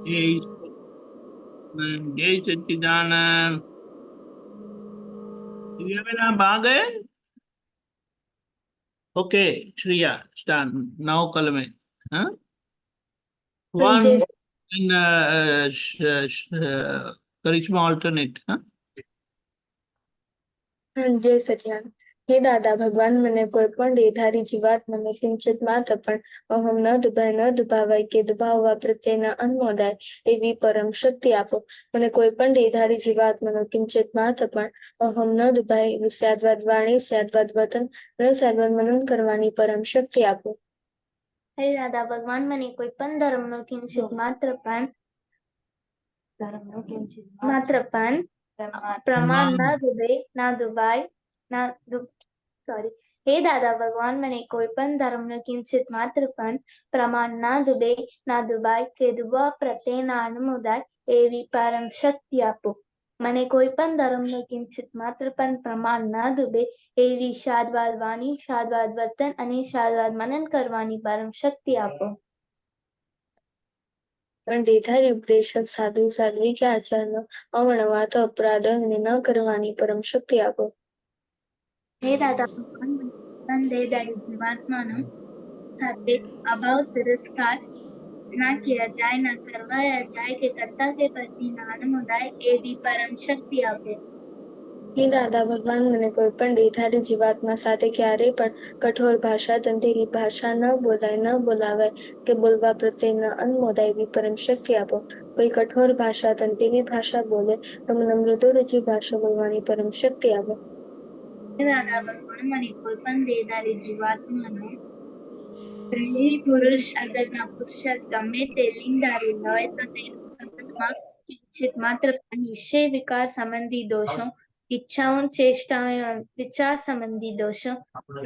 जय जय सच्चिदानंद। दिव्या में आप आ गए? ओके श्रेया स्टार्ट नाउ कल में। हाँ हाँ वन जय इन करिश्मा ऑल्टरनेट। हाँ हाँ जय सचिदानंद। हे દાદા ભગવાન મને કોઈ પણ દેહધારી જીવાત્માને કિંચિત માત્ર પણ અહમ ન દુભાય ન દુભાવાય કે દુભાવવા પ્રત્યેના અન્મોદાય એવી પરમ શક્તિ આપો. મને કોઈ પણ દેહધારી જીવાત્માનો કિંચિત માત્ર પણ અહમ ન દુભાય એવી સ્યાદવાદ વાણી સ્યાદવાદ વતન અને સ્યાદવાદ મનન કરવાની પરમ શક્તિ આપો. હે દાદા ભગવાન મને કોઈ પણ ધર્મનો કિંચિત માત્ર પણ પ્રમાણ ના દુબે ના દુબાય ના સોરી. હે દાદા ભગવાન મને કોઈ પણ ધર્મનો કિંચિત માત્ર પણ પ્રમાણ ના દુબે ના દુબાય કે દુબા પ્રત્યે ના અનુમોદાય એવી પરમ શક્તિ આપો. મને કોઈ પણ ધર્મનો કિંચિત માત્ર પણ પ્રમાણ ના દુબે એવી શાદવાદ વાણી શાદવાદ વર્તન અને શાદવાદ મનન કરવાની પરમ શક્તિ આપો. પણ દેહધારી ઉપદેશક સાધુ સાધ્વી કે આચાર્યનો અવણવાતો અપરાધ ન કરવાની પરમ શક્તિ આપો. હે દાદા ભગવાન મને પણ દેહધારી જીવાત્માનો સાથે અભાવ તિરસ્કાર ના किया जाए ना करवाया जाए કે કરતા કે પ્રતિ ના અનુમોદાય એવી પરમ શક્તિ આપો. હે દાદા ભગવાન મને કોઈ પણ દેહધારી જીવાત્મા સાથે ક્યારેય પણ કઠોર ભાષા તંત્રી ભાષા ન બોલાય ન બોલાવાય કે બોલવા પ્રત્યે ન અનુમોદાય એવી પરમ શક્તિ આપો. કોઈ કઠોર ભાષા તંત્રી ભાષા બોલે તો મને મૃદુ રુચિ ભાષા બોલવાની પરમ શક્તિ આપો. હે દાદા ભગવાન મને કોઈ પણ દેહધારી જીવાત્માનો સ્ત્રી પુરુષ આગળના પુરુષ ગમે તે લિંગધારી હોય તો તેના સંબંધમાં કિંચિત માત્ર પણ વિષય વિકાર સંબંધી દોષો ઈચ્છાઓ ચેષ્ટાઓ વિચાર સંબંધી દોષો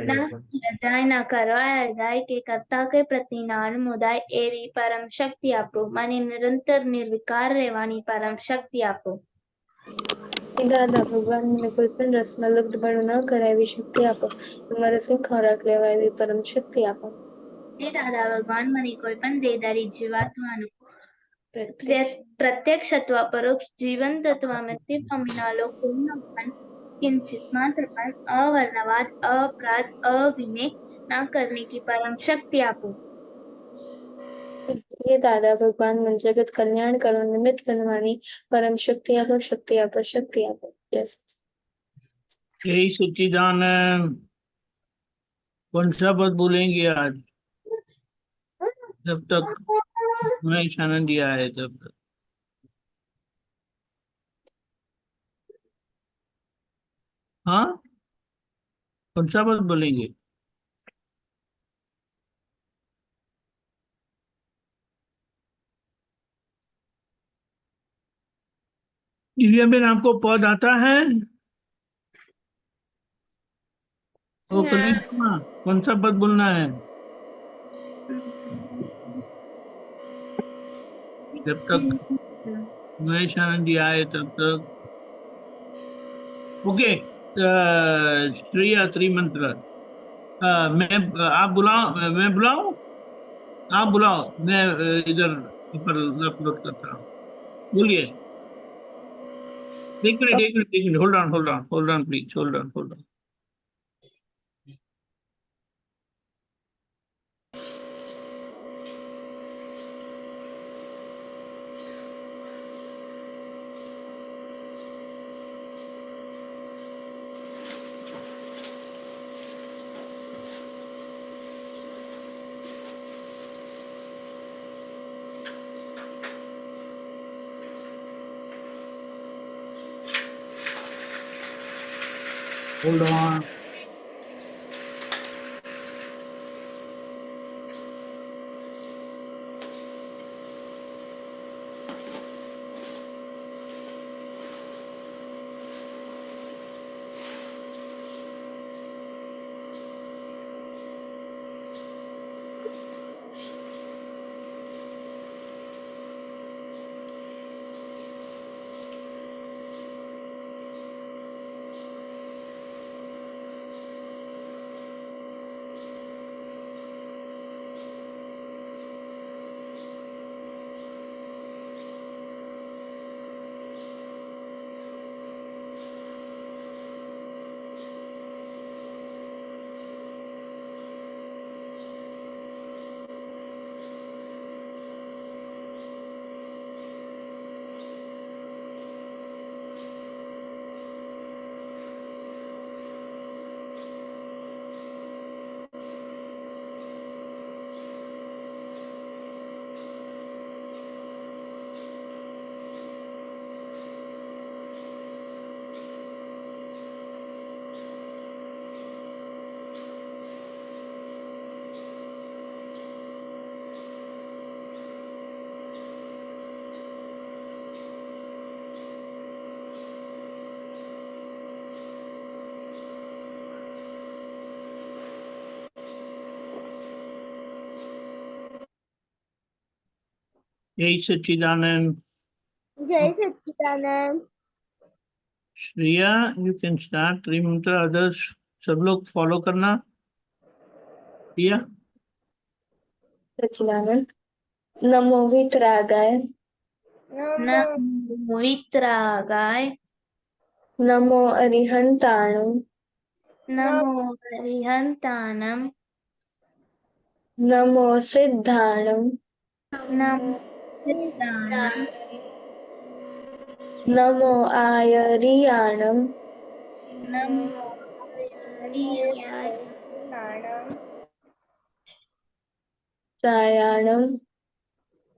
ના किया जाए ના કરવાયા જાય કે કરતા કે પ્રતિના અનુમોદાય એવી પરમ શક્તિ આપો. મને નિરંતર નિર્વિકાર રહેવાની પરમ શક્તિ આપો. હે દાદા ભગવાન મને કોઈ પણ રસમાં લુપ્તપણું ન કરાય એવી શક્તિ આપો. તમારે શું ખોરાક લેવા એવી પરમ શક્તિ આપો. હે દાદા ભગવાન મને કોઈ પણ દેહધારી જીવાત્માનું પ્રત્યક્ષ અથવા પરોક્ષ જીવંત અથવા મૃત્યુ પામીના લોકોનું પણ કિંचित मात्र पर अवर्णवाद अपराध अविवेक ना करने की परम शक्ति आपो. હે દાદા ભગવાન મને જગત કલ્યાણ કરવા નિમિત્ત બનવાની પરમ શક્તિ આપો શક્તિ આપો શક્તિ આપો. યસ जय सच्चिदानंद। कौन सा पद बोलेंगे आज? जब तक महेश आनंद जी आए तब तक। हाँ कौन सा पद बोलेंगे? दिव्या बेन आपको पद आता है? ओ करिश्मा कौन सा पद बोलना है? जब तक महेश आनंद जी आए तब तक। ओके श्रेया त्रिमंत्र। मैं आप बुलाओ मैं बुलाऊं? आप बुलाओ मैं इधर ऊपर अपलोड करता हूँ। बोलिए। एक minute hold on please hold on. Hold on. जय सच्चिदानंद। जय Sachchidanand. Shreya, you can start. Trimantra others सब लोग फॉलो करना। प्रिया। सच्चिदानंद। नमो वितरागाय, नमो वितरागाय, नमो अरिहंताणं, नमो अरिहंतानम, नमो सिद्धाणं, नमो सिद्धानम, नमो आयरियाणं, नमो हरियाणम, सायाणं,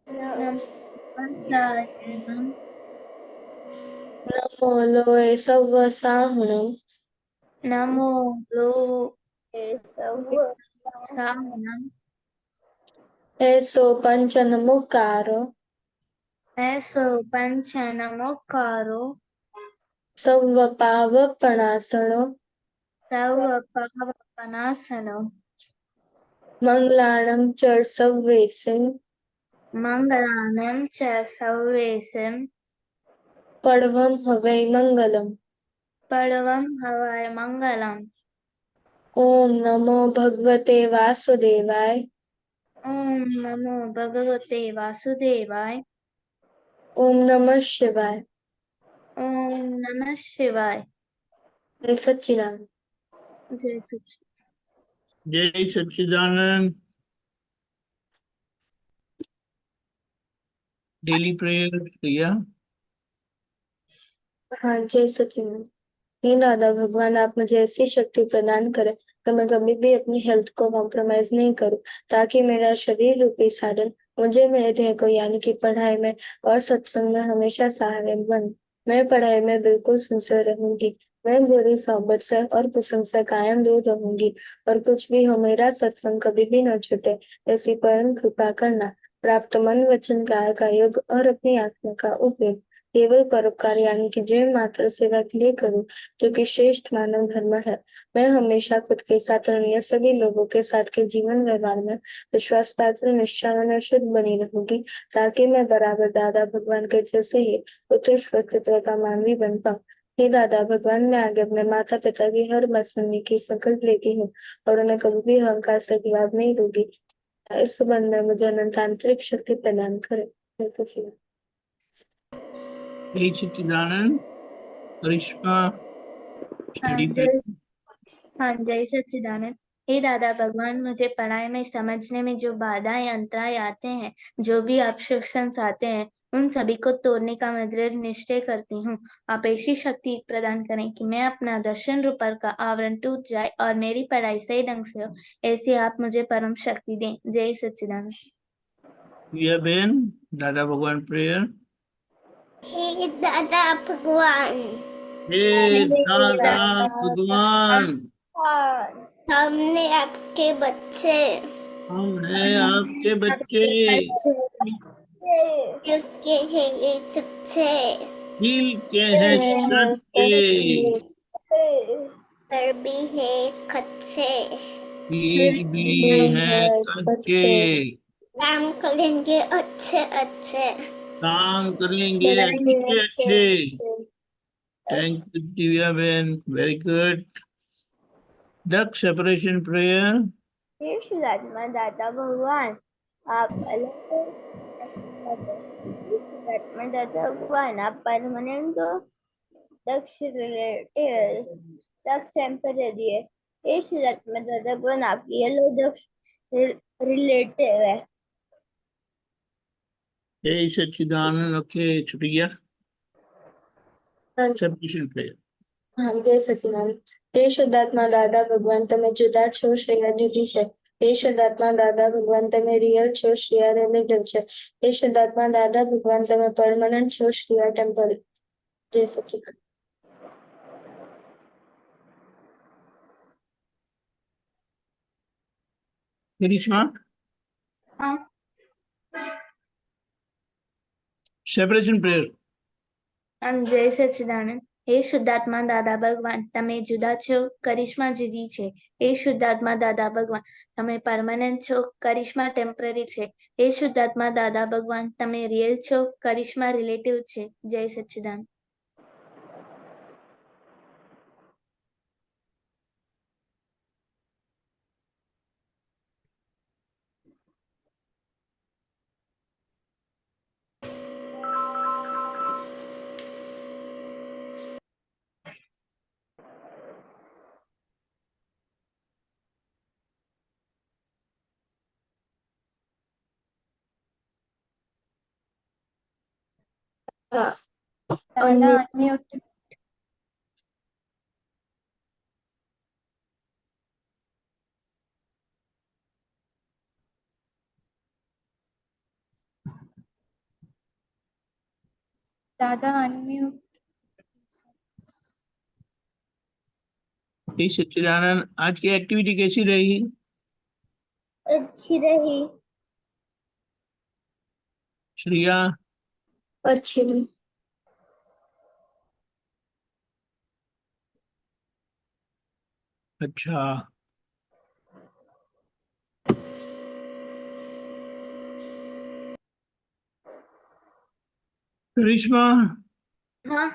नमो सायणम, नमो लोय सव्वसाहणं, नमो लो साहनम, ऐसो पंचनमुक्कार, ऐसो पंच नमोकारो, सव्वपावपणासनो, सर्व पावपनासनो, मंगलाणं च सव्वेसिं, मंगलानं च सर्वेषं, पडवं हवै मंगलम्। परमं हवै मंगलम्। ओम नमो भगवते वासुदेवाय, ओम नमो भगवते वासुदेवाय। ओम नमः शिवाय। ओम नमः शिवाय। जय सच्चिदानंद। जय सच्चिदानंद। जय सच्चिदानंद। डेली प्रेयर प्रिया। हाँ, जय सच्चिदानंद। हे दादा भगवान, आप मुझे ऐसी शक्ति प्रदान करें कि मैं कभी भी अपनी हेल्थ को कॉम्प्रोमाइज नहीं करूं, ताकि मेरा शरीर रूपी साधन मुझे मेरे ध्येय को यानी कि पढ़ाई में और सत्संग में हमेशा सहायक बन। मैं पढ़ाई में बिल्कुल सिंसियर रहूंगी। मैं बुरी सोहबत से और कुसंग से कायम दूर रहूंगी, और कुछ भी हो मेरा सत्संग कभी भी न छूटे, ऐसी परम कृपा करना। प्राप्त मन वचन काया का योग और अपनी आत्मा का उपयोग केवल परोपकार यानी कि जीव मात्र सेवा के लिए करूं, जो कि श्रेष्ठ मानव धर्म है। मैं हमेशा खुद के साथ और अन्य सभी लोगों के साथ के जीवन व्यवहार में विश्वास पात्र, निष्ठावान और शुद्ध बनी रहूंगी, ताकि मैं बराबर दादा भगवान के जैसे ही उत्कृष्ट व्यक्तित्व का मानवी बन पाऊं। हे दादा भगवान, मैं आगे अपने माता पिता की हर बात सुनने की संकल्प लेती हूँ, और उन्हें कभी भी अहंकार से जवाब नहीं दूंगी। इस संबंध में मुझे अनंत आंतरिक शक्ति प्रदान करें। जय सच्चिदानंद। करिश्मा, स्टडी जय हाँ, जय सच्चिदानंद। हे दादा भगवान, मुझे पढ़ाई में समझने में जो बाधाएं अंतराय आते हैं, जो भी ऑब्स्ट्रक्शंस आते हैं, उन सभी को तोड़ने का मैं दृढ़ निश्चय करती हूँ। आप ऐसी शक्ति प्रदान करें कि मैं अपना दर्शन रूपर का आवरण टूट जाए और मेरी पढ़ाई सही ढंग से हो, ऐसे आप मुझे परम शक्ति दें। जय सच्चिदानंद। प्रिया बहन, दादा भगवान प्रेयर। हे दादा भगवान, हे दादा भगवान, हमने आपके बच्चे, हम हैं आपके बच्चे, दिल के हैं सच्चे, दिल के हैं सच्चे, पर भी है कच्चे, दिल भी हैं कच्चे, काम करेंगे अच्छे अच्छे। काम करेंगे अच्छे अच्छे। थैंक यू दिव्या बहन, वेरी गुड। डक सेपरेशन प्रेयर। हे शिवात्मा दादा भगवान, आप अलग शिवात्मा दादा भगवान, आप परमानेंट दक्ष रिलेटिव, दक्ष टेम्पररी है। हे शिवात्मा दादा भगवान, आप रियल दक्ष रिलेटिव है। जय सच्चिदानंद। ओके, छुट्टिया। Separation prayer. हाँ, जय सच्चिदानंद। हे शुद्धात्मा दादा भगवान, તમે જુદા છો, શ્રેયા જુદી છે। हे शुद्धात्मा दादा भगवान, તમે રિયલ છો, શ્રેયા રિલેટિવ છે। हे शुद्धात्मा दादा भगवान, તમે પરમનન્ટ છો, શ્રેયા ટેમ્પરરી। જય સચ્चिदानंद। करिश्मा, सेपरेशन प्रेयर। जय सच्चिदानंद। हे શુદ્ધાત્મા દાદા ભગવાન, તમે જુદા છો, કરિશ્મા જુદી છે. हे શુદ્ધાત્મા દાદા ભગવાન, તમે પરમાનન્ટ છો, કરિશ્મા ટેમ્પરરી છે. हे શુદ્ધાત્મા દાદા ભગવાન, તમે રિયલ છો, કરિશ્મા રિલેટિવ છે. જય સચ્ચિદાનંદ. હા, દાદા unmute. unmute. दादा unmute. श्री सच्चिदानंद, आज की एक्टिविटी कैसी रही? अच्छी रही. श्रिया? अच्छी नहीं। अच्छा, करिश्मा हाँ,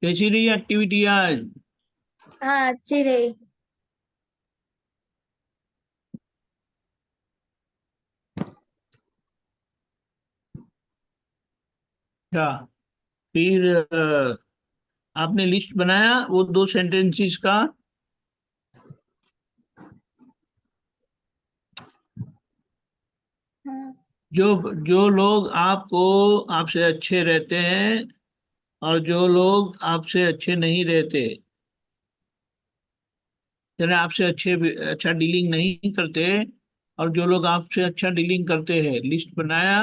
कैसी रही एक्टिविटी आज? हाँ अच्छी रही. अच्छा, फिर आपने लिस्ट बनाया वो 2 सेंटेंसेस का? हाँ. जो जो लोग आपसे अच्छे रहते हैं और जो लोग आपसे अच्छे नहीं रहते, यानी आपसे अच्छा डीलिंग नहीं करते, और जो लोग आपसे अच्छा डीलिंग करते हैं, लिस्ट बनाया?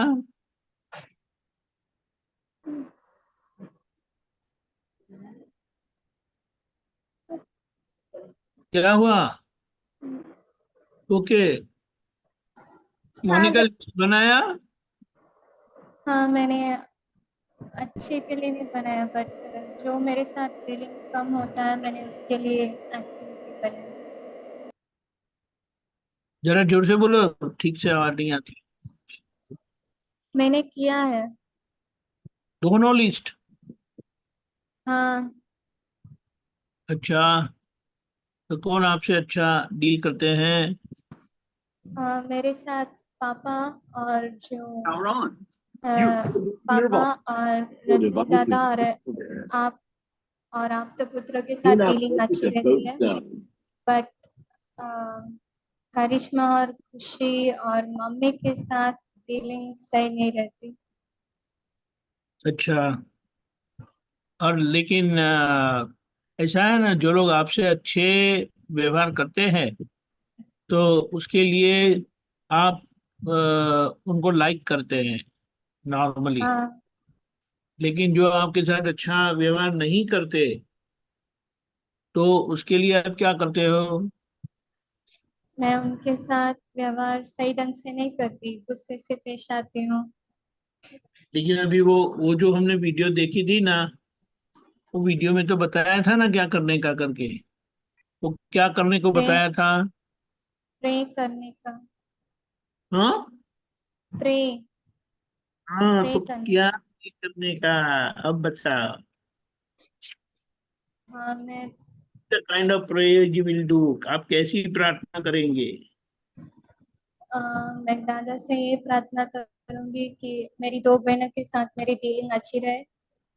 क्या हुआ? ओके, मोनिका लिस्ट बनाया? हाँ मैंने अच्छे के लिए नहीं बनाया, बट जो मेरे साथ फीलिंग कम होता है मैंने उसके लिए एक्टिविटी बनाई. जरा जोर से बोलो, ठीक से आवाज नहीं आती. मैंने किया है. दोनों लिस्ट? हाँ. अच्छा, तो कौन आपसे अच्छा डील करते हैं? मेरे साथ पापा और जो You पापा और रजनी दादा और आप और आप तो पुत्र के साथ डीलिंग अच्छी रहती है, बट करिश्मा और खुशी और मम्मी के साथ डीलिंग सही नहीं रहती. अच्छा, और लेकिन ऐसा है ना, जो लोग आपसे अच्छे व्यवहार करते हैं तो उसके लिए आप उनको लाइक करते हैं नॉर्मली, हाँ. लेकिन जो आपके साथ अच्छा व्यवहार नहीं करते तो उसके लिए आप क्या करते हो? मैं उनके साथ व्यवहार सही ढंग से नहीं करती, गुस्से से पेश आती हूँ. लेकिन अभी वो जो हमने वीडियो देखी थी ना, वो वीडियो में तो बताया था ना क्या करने का करके, वो क्या करने को प्रे बताया था? प्रे करने का. हाँ प्रे हाँ, प्रे तो करने. क्या करने का? अब बताओ, हाँ मैं the kind of prayer you will do, आप कैसी प्रार्थना करेंगे? मैं दादा से ये प्रार्थना करूंगी कि मेरी दो बहनों के साथ मेरी डीलिंग अच्छी रहे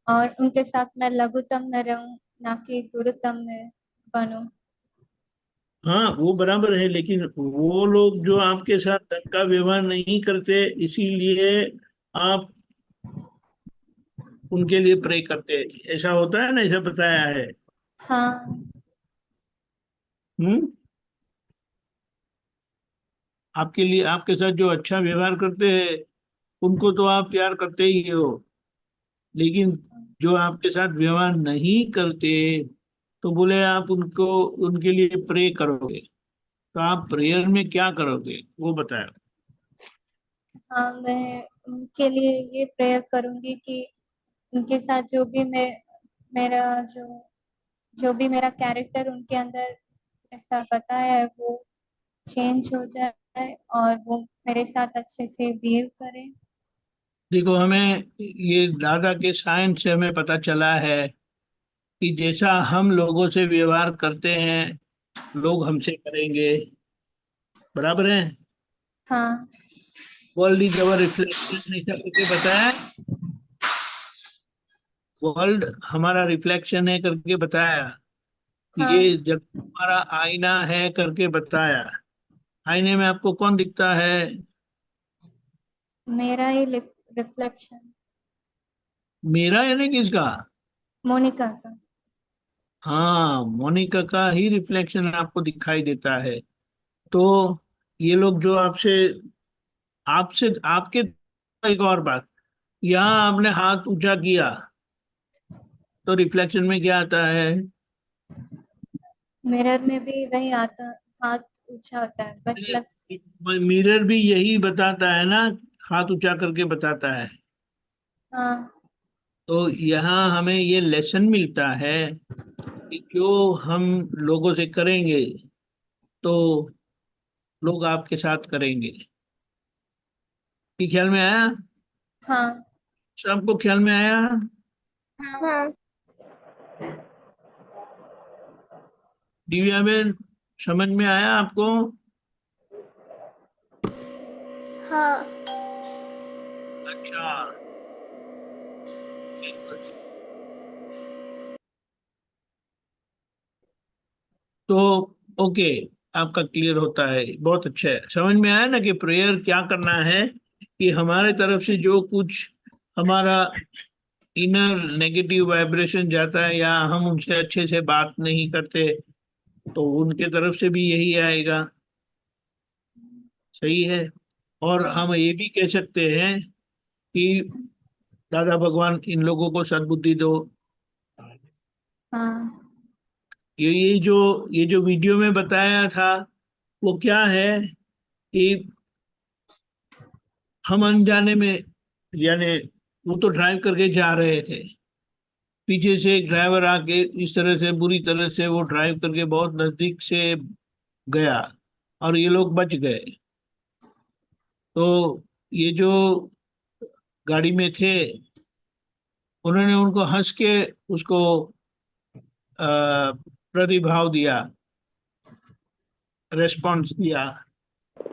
और उनके साथ मैं लघुतम में रहूं, ना कि गुरुतम में बनूं. हाँ, वो बराबर है, लेकिन वो लोग जो आपके साथ ढंग का व्यवहार नहीं करते, इसीलिए आप उनके लिए प्रे करते हैं, ऐसा होता है ना, ऐसा बताया है? हाँ. हम्म, आपके लिए, आपके साथ जो अच्छा व्यवहार करते हैं उनको तो आप प्यार करते ही हो, लेकिन जो आपके साथ व्यवहार नहीं करते तो बोले आप उनको, उनके लिए प्रे करोगे, तो आप प्रेयर में क्या करोगे वो बताओ? हाँ मैं उनके लिए ये प्रेयर करूंगी कि उनके साथ जो भी मेरा जो भी मेरा कैरेक्टर उनके अंदर ऐसा बताया है वो चेंज हो जाए और वो मेरे साथ अच्छे से बिहेव करे। देखो, हमें ये दादा के साइंस से हमें पता चला है कि जैसा हम लोगों से व्यवहार करते हैं लोग हमसे करेंगे। बराबर है। हाँ। वर्ल्ड इज अवर रिफ्लेक्शन, ऐसा करके बताया। वर्ल्ड हमारा रिफ्लेक्शन है करके बताया। हाँ। ये जग हमारा आईना है करके बताया। आईने में आपको कौन दिखता है? मेरा ही रिफ्लेक्शन। मेरा यानी किसका? मोनिका का। हाँ, मोनिका का ही रिफ्लेक्शन आपको दिखाई देता है। तो ये लोग जो आपसे आपसे आपके, एक और बात, यहाँ आपने हाथ ऊंचा किया तो रिफ्लेक्शन में क्या आता है? मिरर में भी वही आता, हाथ ऊंचा होता है मतलब। मिरर भी यही बताता है ना, हाथ ऊंचा करके बताता है। हाँ। तो यहाँ हमें ये लेसन मिलता है कि जो हम लोगों से करेंगे तो लोग आपके साथ करेंगे। कि ख्याल में आया? हाँ। सबको ख्याल में आया? हाँ। दिव्या बेन, समझ में आया आपको? हाँ। अच्छा। तो ओके, आपका क्लियर होता है, बहुत अच्छा है। समझ में आया ना कि प्रेयर क्या करना है, कि हमारे तरफ से जो कुछ हमारा इनर नेगेटिव वाइब्रेशन जाता है या हम उनसे अच्छे से बात नहीं करते तो उनके तरफ से भी यही आएगा। सही है। और हाँ। हम ये भी कह सकते हैं कि दादा भगवान इन लोगों को सद्बुद्धि दो। हाँ। ये जो वीडियो में बताया था वो क्या है कि हम अनजाने में, यानी वो तो ड्राइव करके जा रहे थे, पीछे से एक ड्राइवर आके इस तरह से बुरी तरह से वो ड्राइव करके बहुत नजदीक से गया और ये लोग बच गए। तो ये जो गाड़ी में थे उन्होंने उनको हंस के उसको प्रतिभाव दिया, रेस्पॉन्स दिया।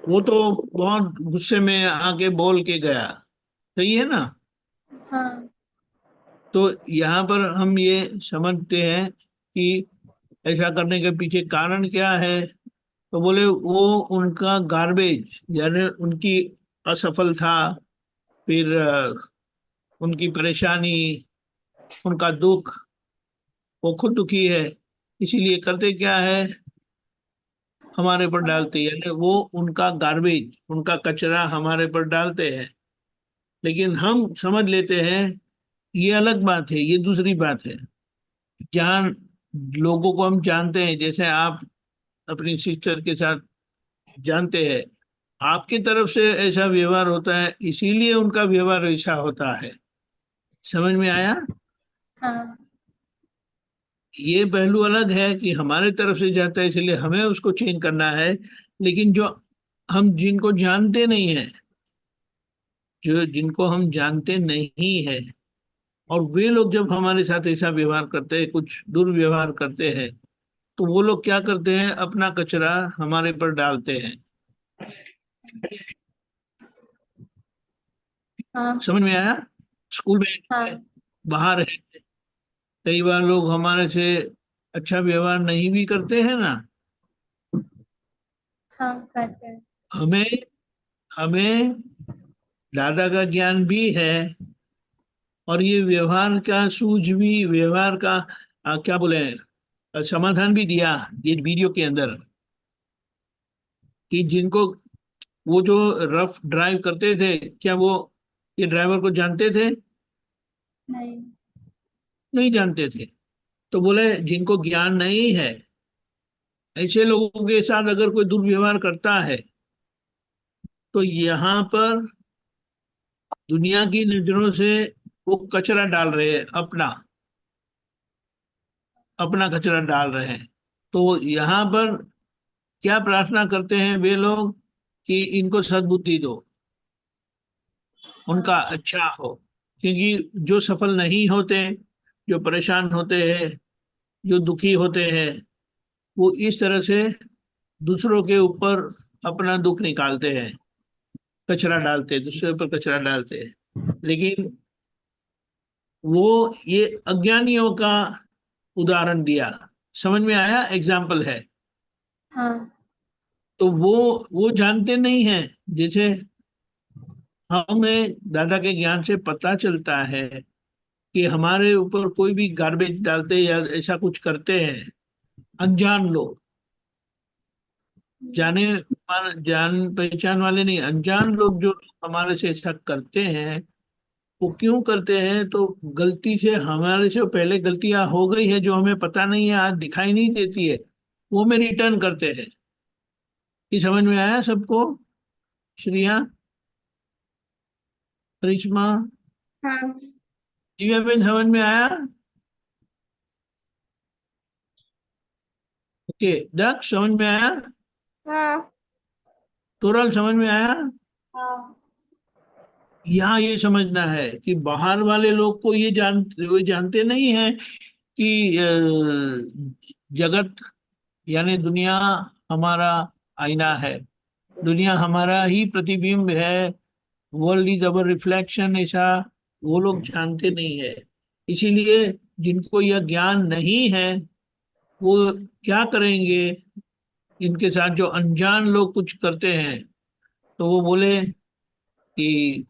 वो तो बहुत गुस्से में आके बोल के गया। सही है ना? हाँ। तो यहाँ पर हम ये समझते हैं कि ऐसा करने के पीछे कारण क्या है। तो बोले वो उनका गार्बेज, यानी उनकी असफलता, फिर उनकी परेशानी, उनका दुख, वो खुद दुखी है, इसीलिए करते क्या है, हमारे पर डालते हैं। यानी वो उनका गार्बेज, उनका कचरा हमारे पर डालते हैं। लेकिन हम समझ लेते हैं ये अलग बात है, ये दूसरी बात है। जहाँ लोगों को हम जानते हैं, जैसे आप अपनी सिस्टर के साथ जानते हैं, आपकी तरफ से ऐसा व्यवहार होता है इसीलिए उनका व्यवहार ऐसा होता है। समझ में आया? हाँ। ये पहलू अलग है कि हमारे तरफ से जाता है इसलिए हमें उसको चेंज करना है। लेकिन जो हम जिनको जानते नहीं है, जो जिनको हम जानते नहीं है, और वे लोग जब हमारे साथ ऐसा व्यवहार करते हैं, कुछ दुर्व्यवहार करते हैं, तो वो लोग क्या करते हैं, अपना कचरा हमारे पर डालते हैं। हाँ। समझ में आया? स्कूल में है, हाँ। बाहर है, कई बार लोग हमारे से अच्छा व्यवहार नहीं भी करते हैं ना। हाँ करते हैं। हमें हमें दादा का ज्ञान भी है और ये व्यवहार का सूझ भी, व्यवहार का क्या बोले, समाधान भी दिया ये वीडियो के अंदर। कि जिनको वो जो रफ ड्राइव करते थे, क्या वो ये ड्राइवर को जानते थे? नहीं। नहीं जानते थे। तो बोले जिनको ज्ञान नहीं है, ऐसे लोगों के साथ अगर कोई दुर्व्यवहार करता है तो यहाँ पर दुनिया की नजरों से वो कचरा डाल रहे हैं, अपना अपना कचरा डाल रहे हैं। तो यहाँ पर क्या प्रार्थना करते हैं वे लोग कि इनको सद्बुद्धि दो, उनका अच्छा हो। क्योंकि जो सफल नहीं होते, जो परेशान होते हैं, जो दुखी होते हैं, वो इस तरह से दूसरों के ऊपर अपना दुख निकालते हैं, कचरा डालते हैं, दूसरे ऊपर कचरा डालते हैं। लेकिन वो ये अज्ञानियों का उदाहरण दिया, समझ में आया, एग्जाम्पल है। हाँ। तो वो जानते नहीं हैं। जैसे हमें दादा के ज्ञान से पता चलता है कि हमारे ऊपर कोई भी गार्बेज डालते या ऐसा कुछ करते हैं अनजान लोग, जाने जान पहचान वाले नहीं, अनजान लोग जो हमारे से ऐसा करते हैं, वो क्यों करते हैं? तो गलती से हमारे से पहले गलतियां हो गई है जो हमें पता नहीं है, आज दिखाई नहीं देती है, वो में रिटर्न करते हैं। ये समझ में आया सबको? श्रिया, करिश्मा, हाँ। दिव्या बहन, समझ में आया? ओके, दक्ष समझ में आया? हाँ। तोरल समझ में आया? हाँ। यहाँ ये समझना है कि बाहर वाले लोग को ये जानते नहीं है कि जगत यानी दुनिया हमारा आईना है, दुनिया हमारा ही प्रतिबिंब है, वर्ल्ड इज अवर रिफ्लेक्शन, ऐसा वो लोग जानते नहीं है। इसीलिए जिनको यह ज्ञान नहीं है वो क्या करेंगे? इनके साथ जो अनजान लोग कुछ करते हैं, तो वो बोले कि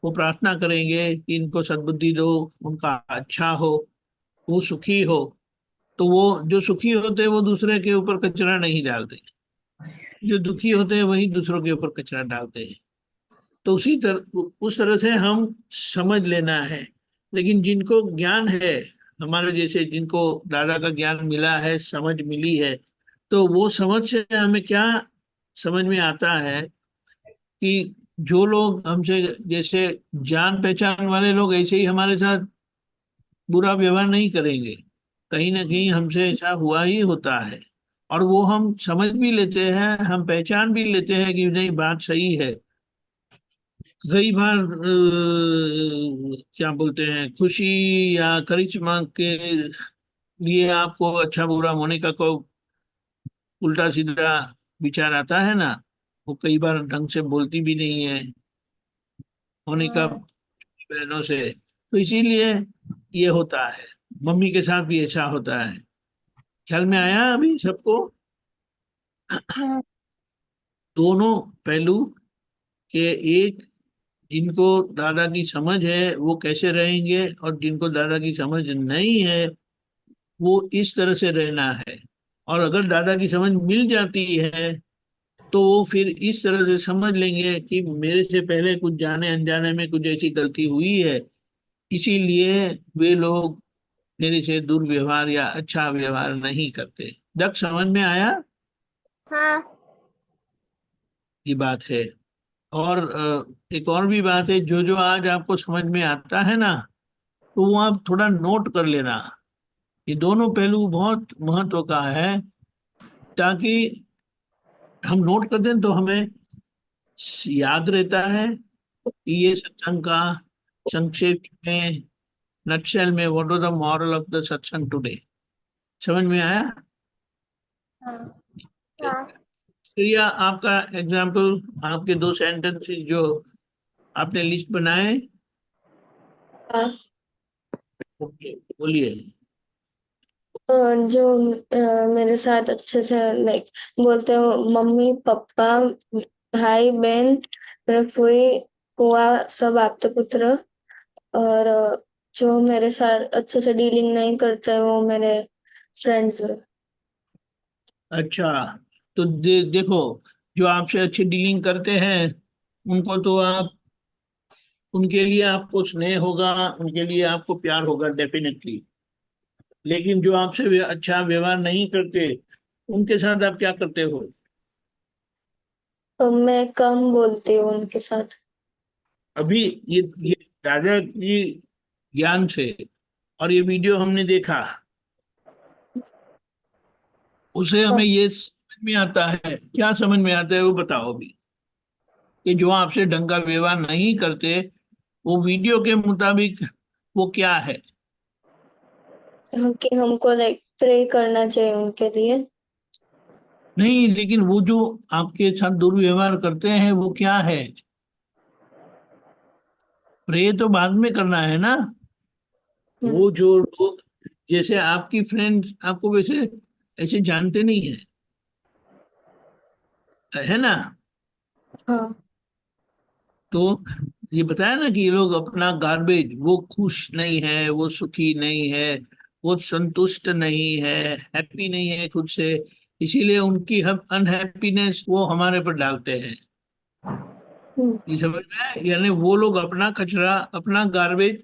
वो प्रार्थना करेंगे कि इनको सद्बुद्धि दो, उनका अच्छा हो, वो सुखी हो। तो वो जो सुखी होते हैं वो दूसरे के ऊपर कचरा नहीं डालते, जो दुखी होते हैं वही दूसरों के ऊपर कचरा डालते हैं। तो उस तरह से हम समझ लेना है। लेकिन जिनको ज्ञान है, हमारे जैसे जिनको दादा का ज्ञान मिला है, समझ मिली है, तो वो समझ से हमें क्या समझ में आता है कि जो लोग हमसे जैसे जान पहचान वाले लोग ऐसे ही हमारे साथ बुरा व्यवहार नहीं करेंगे, कहीं ना कहीं हमसे ऐसा हुआ ही होता है। और वो हम समझ भी लेते हैं, हम पहचान भी लेते हैं कि नहीं, बात सही है। कई बार क्या बोलते हैं, खुशी या करिश्मा के लिए आपको अच्छा बुरा मोनिका को उल्टा सीधा विचार आता है ना, वो कई बार ढंग से बोलती भी नहीं है मोनिका हाँ। बहनों से। तो इसीलिए ये होता है, मम्मी के साथ भी ऐसा होता है। ख्याल में आया अभी सबको? हाँ। दोनों पहलू के, एक जिनको दादा की समझ है वो कैसे रहेंगे, और जिनको दादा की समझ नहीं है वो इस तरह से रहना है। और अगर दादा की समझ मिल जाती है तो वो फिर इस तरह से समझ लेंगे कि मेरे से पहले कुछ जाने अनजाने में कुछ ऐसी गलती हुई है, इसीलिए वे लोग मेरे से दुर्व्यवहार या अच्छा व्यवहार नहीं करते। दक्ष समझ में आया? हाँ। ये बात है। और एक और भी बात है, जो जो आज आपको समझ में आता है ना, तो वो आप थोड़ा नोट कर लेना। ये दोनों पहलू बहुत महत्व का है, ताकि हम नोट कर दें तो हमें याद रहता है कि ये सत्संग का संक्षेप में, नटशेल में, what was the moral of the सत्संग टुडे। समझ में आया? हाँ। हाँ। प्रिया, आपका एग्जाम्पल, आपके दो सेंटेंसेस जो आपने लिस्ट बनाए, हाँ। ओके, बोलिए। जो मेरे साथ अच्छे से लाइक बोलते हो, मम्मी पापा भाई बहन, मेरे फुई फुआ, सब आपके पुत्र। और जो मेरे साथ अच्छे से डीलिंग नहीं करते वो मेरे फ्रेंड्स। अच्छा, तो देखो, जो आपसे अच्छी डीलिंग करते हैं उनको तो आप, उनके लिए आपको स्नेह होगा, उनके लिए आपको प्यार होगा डेफिनेटली। लेकिन जो आपसे अच्छा व्यवहार नहीं करते, उनके साथ आप क्या करते हो? तो मैं कम बोलती हूँ उनके साथ। अभी ये दादाजी ज्ञान से, और ये वीडियो हमने देखा, उसे हमें ये समझ में आता है, क्या समझ में आता है वो बताओ अभी। कि जो आपसे ढंग का व्यवहार नहीं करते, वो वीडियो के मुताबिक वो क्या है? कि हमको लाइक प्रे करना चाहिए उनके लिए। नहीं, लेकिन वो जो आपके साथ दुर्व्यवहार करते हैं वो क्या है? प्रे तो बाद में करना है ना। हम्म। वो जो लोग, जैसे आपकी फ्रेंड आपको वैसे ऐसे जानते नहीं है ना? हाँ। तो ये बताया ना कि ये लोग अपना गार्बेज, वो खुश नहीं है, वो सुखी नहीं है, वो संतुष्ट नहीं है, हैप्पी नहीं है खुद से, इसीलिए उनकी हम अनहैप्पीनेस वो हमारे पर डालते हैं। हम्म। ये समझ में आया? यानी वो लोग अपना कचरा, अपना गार्बेज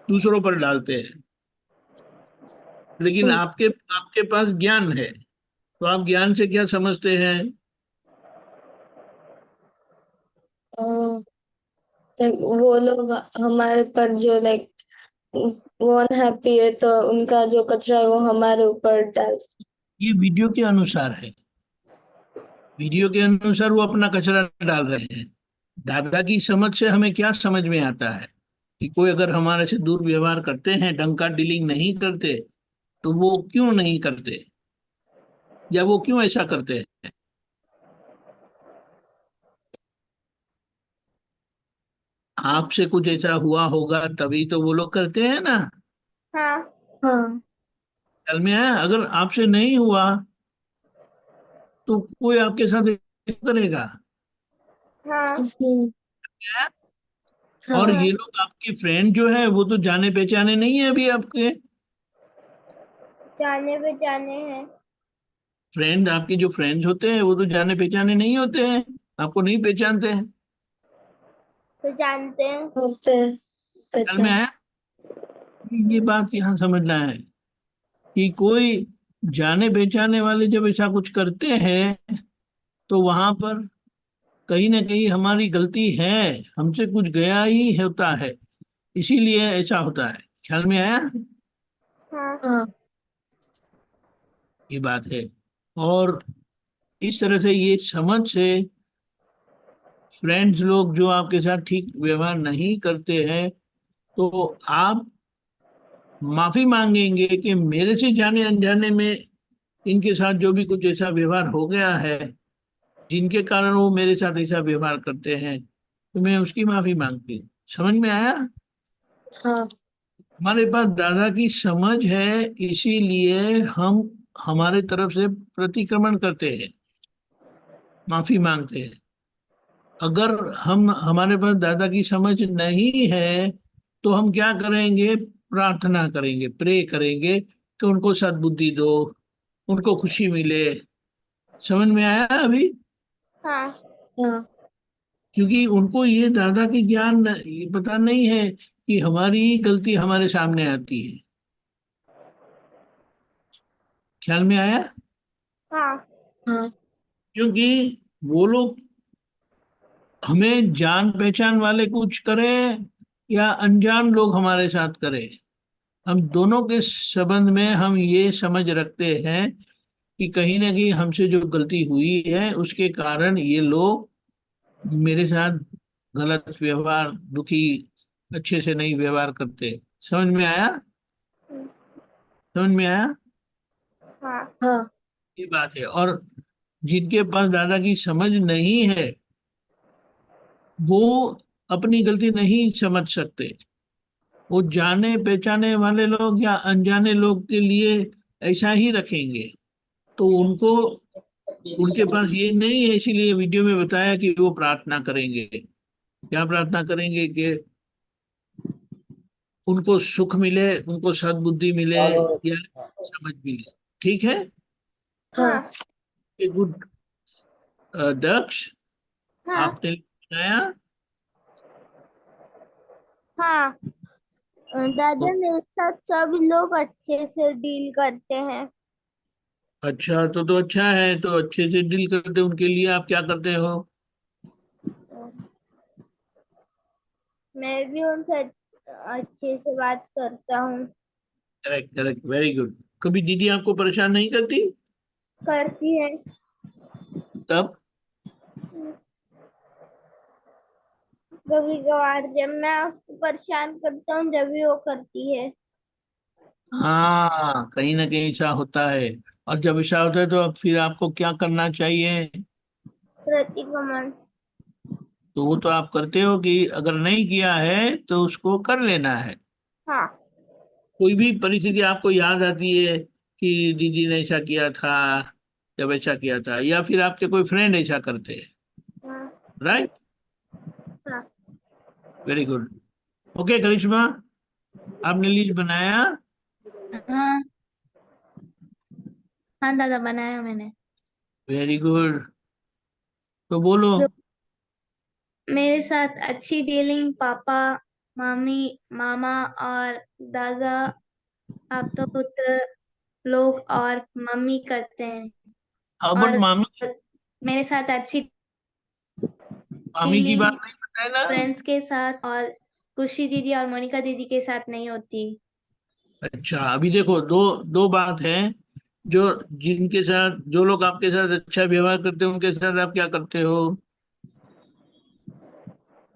दूसरों पर डालते हैं। लेकिन हम्म। आपके आपके पास ज्ञान है, तो आप ज्ञान से क्या समझते हैं? लाइक वो लोग हमारे पर जो लाइक वो अनहैप्पी है तो उनका जो कचरा है वो हमारे ऊपर डाल। ये वीडियो के अनुसार है, वीडियो के अनुसार वो अपना कचरा डाल रहे हैं। दादा की समझ से हमें क्या समझ में आता है कि कोई अगर हमारे से दुर्व्यवहार करते हैं, ढंग का डीलिंग नहीं करते, तो वो क्यों नहीं करते, या वो क्यों ऐसा करते हैं? आपसे कुछ ऐसा हुआ होगा तभी तो वो लोग करते हैं ना। हाँ। हाँ। ख्याल में आया? अगर आपसे नहीं हुआ तो कोई आपके साथ ऐसा करेगा? हाँ। और हाँ। ये लोग आपके फ्रेंड जो है वो तो जाने पहचाने नहीं है अभी आपके। जाने पहचाने हैं। फ्रेंड, आपके जो फ्रेंड्स होते हैं वो तो जाने पहचाने नहीं होते हैं, आपको नहीं पहचानते हैं। तो जानते हैं। होते हैं ख्याल में पहचान। आया? ये बात यहाँ समझना है कि कोई जाने पहचाने वाले जब ऐसा कुछ करते हैं, तो वहां पर कहीं ना कहीं हमारी गलती है, हमसे कुछ गया ही होता है, इसीलिए ऐसा होता है। ख्याल में आया? हाँ। हाँ। ये बात है। और इस तरह से ये समझ से फ्रेंड्स लोग जो आपके साथ ठीक व्यवहार नहीं करते हैं, तो आप माफी मांगेंगे कि मेरे से जाने अनजाने में इनके साथ जो भी कुछ ऐसा व्यवहार हो गया है, जिनके कारण वो मेरे साथ ऐसा व्यवहार करते हैं, तो मैं उसकी माफी मांगती हूँ। समझ में आया? हाँ। हमारे पास दादा की समझ है, इसीलिए हम हमारे तरफ से प्रतिक्रमण करते हैं, माफी मांगते हैं। अगर हम हमारे पास दादा की समझ नहीं है, तो हम क्या करेंगे? प्रार्थना करेंगे, प्रे करेंगे कि उनको सद्बुद्धि दो, उनको खुशी मिले। समझ में आया अभी? हाँ। हाँ। क्योंकि उनको ये दादा की ज्ञान ये पता नहीं है कि हमारी गलती हमारे सामने आती है। ख्याल में आया? हाँ। हाँ। क्योंकि वो लोग हमें जान पहचान वाले कुछ करें या अनजान लोग हमारे साथ करें, हम दोनों के संबंध में हम ये समझ रखते हैं कि कहीं ना कहीं हमसे जो गलती हुई है उसके कारण ये लोग मेरे साथ गलत व्यवहार, दुखी, अच्छे से नहीं व्यवहार करते। समझ में आया? समझ में आया? हाँ। हाँ। ये बात है। और जिनके पास दादा की समझ नहीं है, वो अपनी गलती नहीं समझ सकते। वो जाने पहचाने वाले लोग या अनजाने लोग के लिए ऐसा ही रखेंगे, तो उनको, उनके पास ये नहीं है, इसीलिए वीडियो में बताया कि वो प्रार्थना करेंगे। क्या प्रार्थना करेंगे? कि उनको सुख मिले, उनको सद्बुद्धि मिले, या समझ मिले। ठीक है? हाँ। हाँ। गुड। दक्ष, हाँ। आपने बताया। हाँ। तो दादा मेरे साथ सब लोग अच्छे से डील करते हैं। अच्छा, तो अच्छा है, तो अच्छे से डील करते, उनके लिए आप क्या करते हो? मैं भी उनसे अच्छे से बात करता हूँ। Correct correct, very good. कभी दीदी आपको परेशान नहीं करती? करती है। तब? कभी कभार जब मैं उसको परेशान करता हूँ जब भी वो करती है। हाँ, कहीं ना कहीं ऐसा होता है। और जब ऐसा होता है तो अब फिर आपको क्या करना चाहिए? प्रतिक्रमण। तो वो तो आप करते हो कि अगर नहीं किया है तो उसको कर लेना है। हाँ। कोई भी परिस्थिति आपको याद आती है कि दीदी ने ऐसा किया था, जब ऐसा किया था, या फिर आपके कोई फ्रेंड ऐसा करते हैं? हाँ। राइट, हाँ। Very good. ओके करिश्मा, आपने लिस्ट बनाया? हाँ। हाँ दादा, बनाया मैंने। वेरी गुड, तो बोलो। तो मेरे साथ अच्छी डीलिंग पापा, मम्मी, मामा और दादा, आप तो पुत्र लोग और मम्मी करते हैं। हाउ अबाउट और मामी? मेरे साथ अच्छी मामी की डीलिंग बात नहीं बताए ना? फ्रेंड्स के साथ और खुशी दीदी और मोनिका दीदी के साथ नहीं होती। अच्छा, अभी देखो, दो दो बात है। जो जिनके साथ, जो लोग आपके साथ अच्छा व्यवहार करते हैं उनके साथ आप क्या करते हो?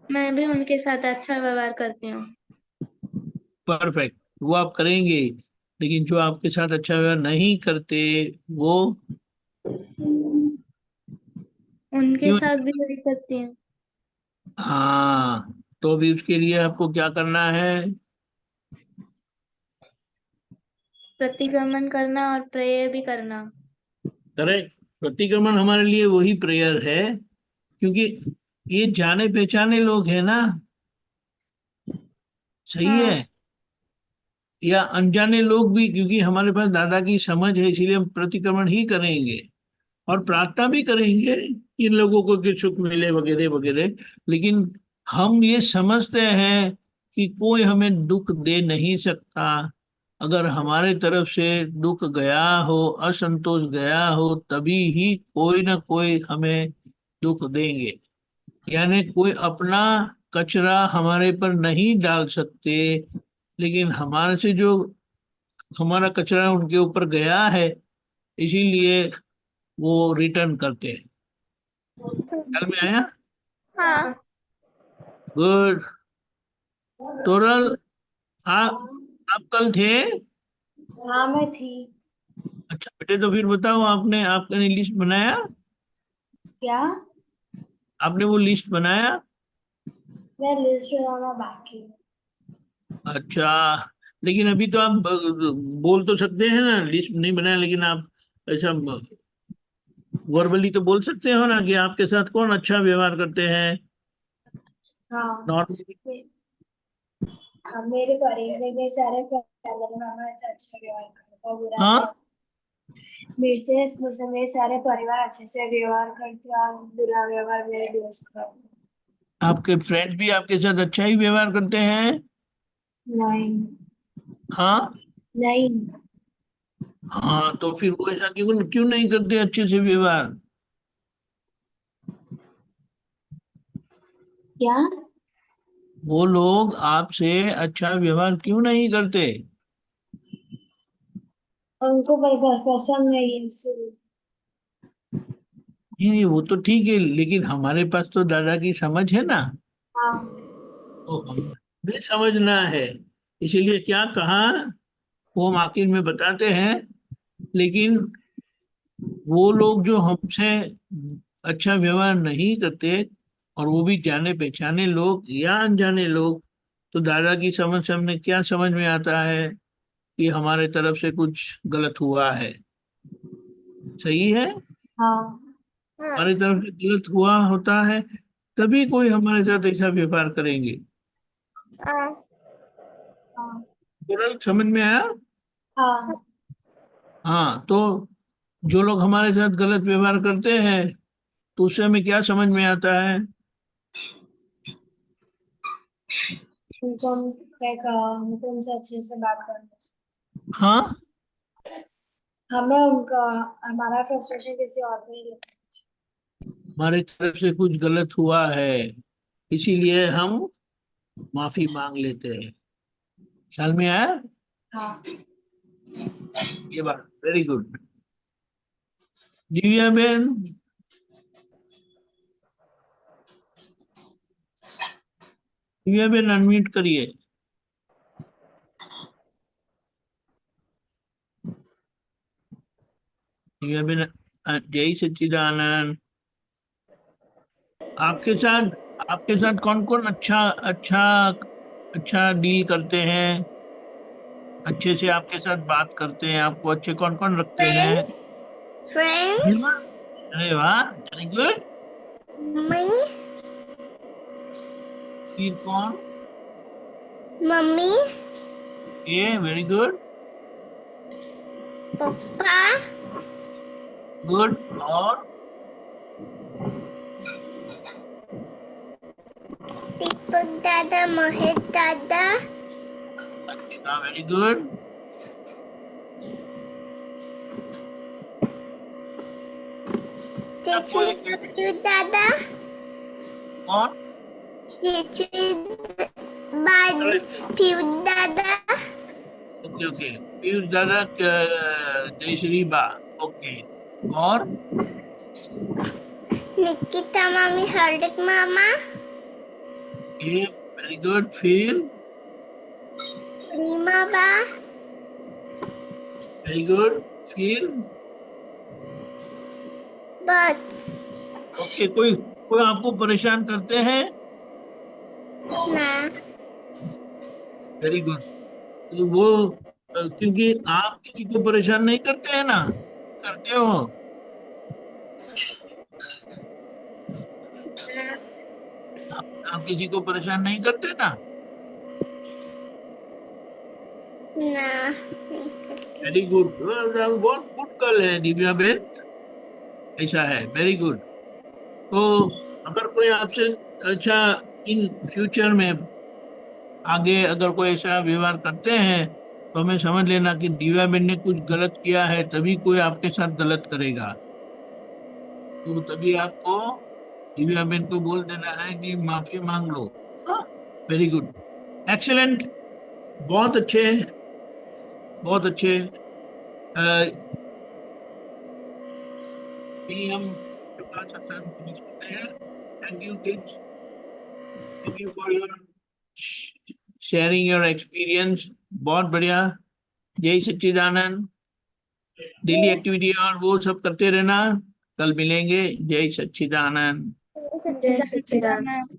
मैं भी उनके साथ अच्छा व्यवहार करती हूँ। परफेक्ट, वो आप करेंगे। लेकिन जो आपके साथ अच्छा व्यवहार नहीं करते, वो उनके क्यों? साथ भी वही करती हूँ। हाँ, तो अभी उसके लिए आपको क्या करना है? प्रतिगमन करना और प्रेयर भी करना। करेक्ट, प्रतिक्रमण हमारे लिए वही प्रेयर है, क्योंकि ये जाने पहचाने लोग हैं ना। सही है। हाँ। या अनजाने लोग भी, क्योंकि हमारे पास दादा की समझ है, इसीलिए हम प्रतिक्रमण ही करेंगे। और प्रार्थना भी करेंगे इन लोगों को कि सुख मिले वगैरह वगैरह। लेकिन हम ये समझते हैं कि कोई हमें दुख दे नहीं सकता। अगर हमारे तरफ से दुख गया हो, असंतोष गया हो, तभी ही कोई ना कोई हमें दुख देंगे। यानी कोई अपना कचरा हमारे पर नहीं डाल सकते, लेकिन हमारे से जो हमारा कचरा उनके ऊपर गया है, इसीलिए वो रिटर्न करते हैं। ख्याल में आया? हाँ। गुड। तोरल, आप कल थे? हाँ मैं थी। अच्छा बेटे, तो फिर बताओ, आपने लिस्ट बनाया? क्या? आपने वो लिस्ट बनाया? मैं लिस्ट बनाना बाकी है। अच्छा, लेकिन अभी तो आप बोल तो सकते हैं ना, लिस्ट नहीं बनाया, लेकिन आप ऐसा वर्बली तो बोल सकते हो ना कि आपके साथ कौन अच्छा व्यवहार करते हैं हाँ। नॉर्मली। हाँ, मेरे परिवार में सारे फैमिली मेंबर्स से अच्छा व्यवहार करते हैं, बुरा हाँ, नहीं। मेरे से मुझसे मेरे सारे परिवार अच्छे से व्यवहार करते हैं और बुरा व्यवहार मेरे दोस्त का। आपके फ्रेंड्स भी आपके साथ अच्छा ही व्यवहार करते हैं? नहीं। हाँ। नहीं। हाँ, तो फिर वो ऐसा क्यों क्यों नहीं करते अच्छे से व्यवहार? क्या? वो लोग आपसे अच्छा व्यवहार क्यों नहीं करते? उनको परिवार पसंद नहीं है इसलिए। नहीं नहीं, वो तो ठीक है, लेकिन हमारे पास तो दादा की समझ है ना। हाँ। तो हमें समझना है, इसीलिए क्या कहा वो हम आखिर में बताते हैं। लेकिन वो लोग जो हमसे अच्छा व्यवहार नहीं करते, और वो भी जाने पहचाने लोग या अनजाने लोग, तो दादा की समझ से हमने क्या समझ में आता है कि हमारे तरफ से कुछ गलत हुआ है। सही है, हाँ। हाँ। हमारी तरफ से गलत हुआ होता है, तभी कोई हमारे साथ ऐसा व्यवहार करेंगे। हाँ। हाँ। तुरंत समझ में आया? हाँ। हाँ, तो जो लोग हमारे साथ गलत व्यवहार करते हैं, तो उससे हमें क्या समझ में आता है? उनको हम हमको उनसे अच्छे से बात करना। हाँ, हमें उनका हमारा फ्रस्ट्रेशन किसी और पे नहीं लेना। हमारी तरफ से कुछ गलत हुआ है, इसीलिए हम माफी मांग लेते हैं। ख्याल में आया हाँ। ये बात? Very good. Divya Ben, Divya Ben unmute करिए। दिव्या बेन, जय सच्चिदानंद। आपके साथ कौन कौन अच्छा अच्छा अच्छा डील करते हैं, अच्छे से आपके साथ बात करते हैं, आपको अच्छे कौन कौन रखते हैं? फ्रेंड्स, अरे वाह, वेरी गुड। मम्मी, फिर कौन? मम्मी, ये वेरी गुड। पापा, गुड। और दीपक दादा, महेश दादा, अच्छा, वेरी गुड। आपको जेठू दादा, कौन? जेठू बाद, पीयू दादा, ओके ओके, पीयूष दादा, जय श्री बा। ओके। और निकिता मामी, हार्दिक मामा, ये वेरी गुड। फिर रीमा बा, वेरी गुड। फिर बस ओके, कोई कोई आपको परेशान करते हैं? ना। Very good. तो वो क्योंकि आप किसी को परेशान नहीं करते हैं ना, करते हो? आप किसी को परेशान नहीं करते ना? ना। Very good. बहुत गुड गर्ल है दिव्या बेन, ऐसा है, वेरी गुड। तो अगर कोई आपसे अच्छा इन फ्यूचर में आगे अगर कोई ऐसा व्यवहार करते हैं, तो हमें समझ लेना कि दिव्या बेन ने कुछ गलत किया है, तभी कोई आपके साथ गलत करेगा। तो तभी आपको दिव्या बेन को बोल देना है कि माफी मांग लो। वेरी गुड, एक्सीलेंट, बहुत अच्छे, बहुत अच्छे। अ, यही हम अपना सत्संग फिनिश करते हैं। Thank you kids, thank you for your sharing your experience. बहुत बढ़िया। जय सच्चिदानंद। डेली एक्टिविटी और वो सब करते रहना। कल मिलेंगे। जय सच्चिदानंद। जय सच्चिदानंद।